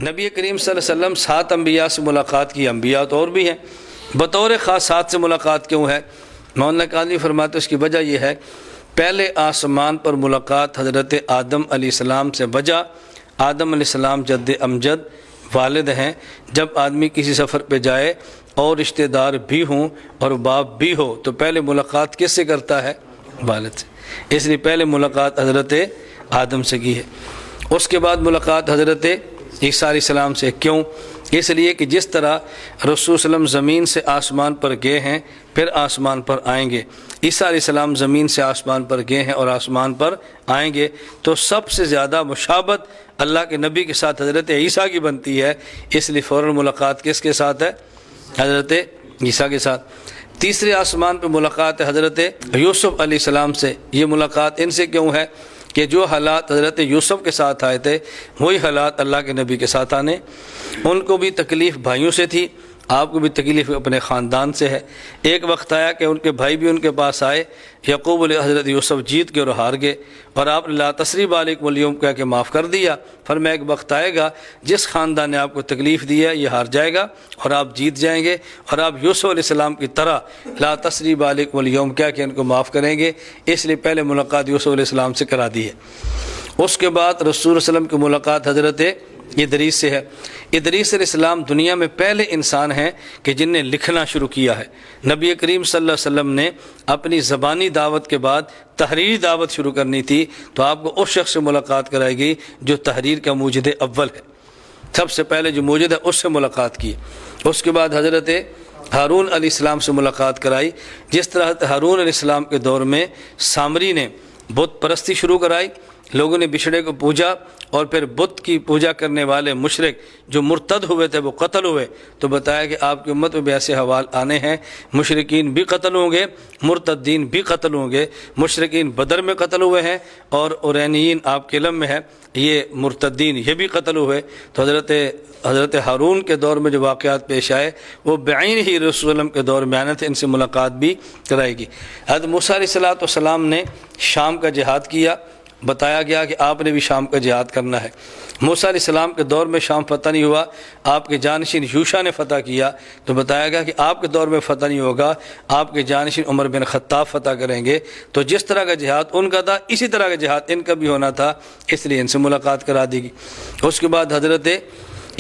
نبی کریم صلی اللہ علیہ وسلم 7 انبیاء سے ملاقات کی، انبیاء تو اور بھی ہیں، بطور خاص 7 سے ملاقات کیوں ہے؟ مولانا قادری فرماتے اس کی وجہ یہ ہے، پہلے آسمان پر ملاقات حضرت آدم علیہ السلام سے وجہ، آدم علیہ السلام جد امجد والد ہیں، جب آدمی کسی سفر پہ جائے اور رشتہ دار بھی ہوں اور باپ بھی ہو تو پہلے ملاقات کس سے کرتا ہے؟ والد سے، اس لیے پہلے ملاقات حضرت آدم سے کی ہے۔ اس کے بعد ملاقات حضرت عیسیٰ علیہ السلام سے، کیوں؟ اس لیے کہ جس طرح رسول صلی اللہ علیہ وسلم زمین سے آسمان پر گئے ہیں پھر آسمان پر آئیں گے، عیسیٰ علیہ السلام زمین سے آسمان پر گئے ہیں اور آسمان پر آئیں گے، تو سب سے زیادہ مشابہت اللہ کے نبی کے ساتھ حضرت عیسیٰ کی بنتی ہے، اس لیے فوراً ملاقات کس کے ساتھ ہے؟ حضرت عیسیٰ کے ساتھ۔ تیسرے آسمان پہ ملاقات ہے حضرت یوسف علیہ السلام سے، یہ ملاقات ان سے کیوں ہے کہ جو حالات حضرت یوسف کے ساتھ آئے تھے وہی حالات اللہ کے نبی کے ساتھ آنے، ان کو بھی تکلیف بھائیوں سے تھی، آپ کو بھی تکلیف اپنے خاندان سے ہے۔ ایک وقت آیا کہ ان کے بھائی بھی ان کے پاس آئے، یعقوب علیہ حضرت یوسف جیت کے اور ہار گئے، اور آپ نے لا تثریب علیکم اليوم کہہ کے معاف کر دیا۔ فرمایا ایک وقت آئے گا جس خاندان نے آپ کو تکلیف دی ہے یہ ہار جائے گا اور آپ جیت جائیں گے، اور آپ یوسف علیہ السلام کی طرح لا تثریب علیکم اليوم کہہ کے ان کو معاف کریں گے، اس لیے پہلے ملاقات یوسف علیہ السلام سے کرا دی ہے۔ اس کے بعد رسول صلی اللہ علیہ وسلم کی ملاقات حضرت ادریس سے ہے۔ ادریس علیہ السلام دنیا میں پہلے انسان ہیں کہ جن نے لکھنا شروع کیا ہے۔ نبی کریم صلی اللہ علیہ وسلم نے اپنی زبانی دعوت کے بعد تحریری دعوت شروع کرنی تھی تو آپ کو اس شخص سے ملاقات کرائے گی جو تحریر کا موجد اول ہے، سب سے پہلے جو موجد ہے اس سے ملاقات کی۔ اس کے بعد حضرت ہارون علیہ السلام سے ملاقات کرائی، جس طرح حضرت ہارون علیہ السلام کے دور میں سامری نے بت پرستی شروع کرائی، لوگوں نے بچھڑے کو پوجا، اور پھر بت کی پوجا کرنے والے مشرک جو مرتد ہوئے تھے وہ قتل ہوئے، تو بتایا کہ آپ کی امت میں بھی ایسے حوال آنے ہیں، مشرکین بھی قتل ہوں گے، مرتدین بھی قتل ہوں گے۔ مشرکین بدر میں قتل ہوئے ہیں اور اورینیین آپ کے علم میں ہے یہ مرتدین یہ بھی قتل ہوئے۔ تو حضرت ہارون کے دور میں جو واقعات پیش آئے وہ بعین ہی رسول صلی اللہ علیہ وسلم کے دور میں آنے تھے، ان سے ملاقات بھی کرائے گی۔ حضرت موسیٰ علیہ السلام نے شام کا جہاد کیا، بتایا گیا کہ آپ نے بھی شام کا جہاد کرنا ہے۔ موسیٰ علیہ السلام کے دور میں شام فتح نہیں ہوا، آپ کے جانشین یوشع نے فتح کیا، تو بتایا گیا کہ آپ کے دور میں فتح نہیں ہوگا، آپ کے جانشین عمر بن خطاب فتح کریں گے۔ تو جس طرح کا جہاد ان کا تھا اسی طرح کا جہاد ان کا بھی ہونا تھا، اس لیے ان سے ملاقات کرا دی گئی۔ اس کے بعد حضرت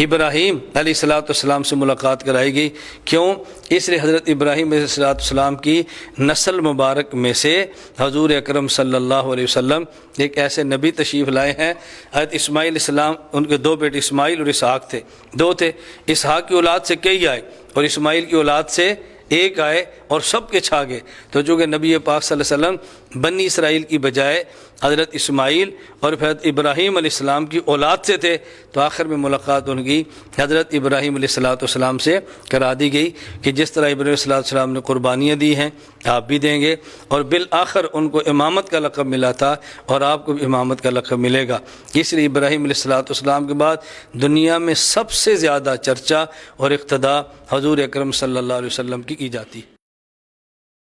ابراہیم علیہ السلام سے ملاقات کرائی گئی، کیوں؟ اس لیے حضرت ابراہیم علیہ السلام کی نسل مبارک میں سے حضور اکرم صلی اللہ علیہ وسلم ایک ایسے نبی تشریف لائے ہیں۔ حضرت اسماعیل علیہ السلام، ان کے 2 بیٹے اسماعیل اور اسحاق تھے، 2 تھے، اسحاق کی اولاد سے کئی آئے اور اسماعیل کی اولاد سے ایک آئے اور سب کے چھا گئے۔ تو جو کہ نبی پاک صلی اللہ علیہ وسلم بنی اسرائیل کی بجائے حضرت اسماعیل اور پھر حضرت ابراہیم علیہ السلام کی اولاد سے تھے، تو آخر میں ملاقات ان کی حضرت ابراہیم علیہ السلام سے کرا دی گئی کہ جس طرح ابراہیم علیہ السلام نے قربانیاں دی ہیں آپ بھی دیں گے، اور بالآخر ان کو امامت کا لقب ملا تھا اور آپ کو بھی امامت کا لقب ملے گا۔ اس لیے ابراہیم علیہ السلام کے بعد دنیا میں سب سے زیادہ چرچا اور اقتداء حضور اکرم صلی اللہ علیہ وسلم کی جاتی ہے۔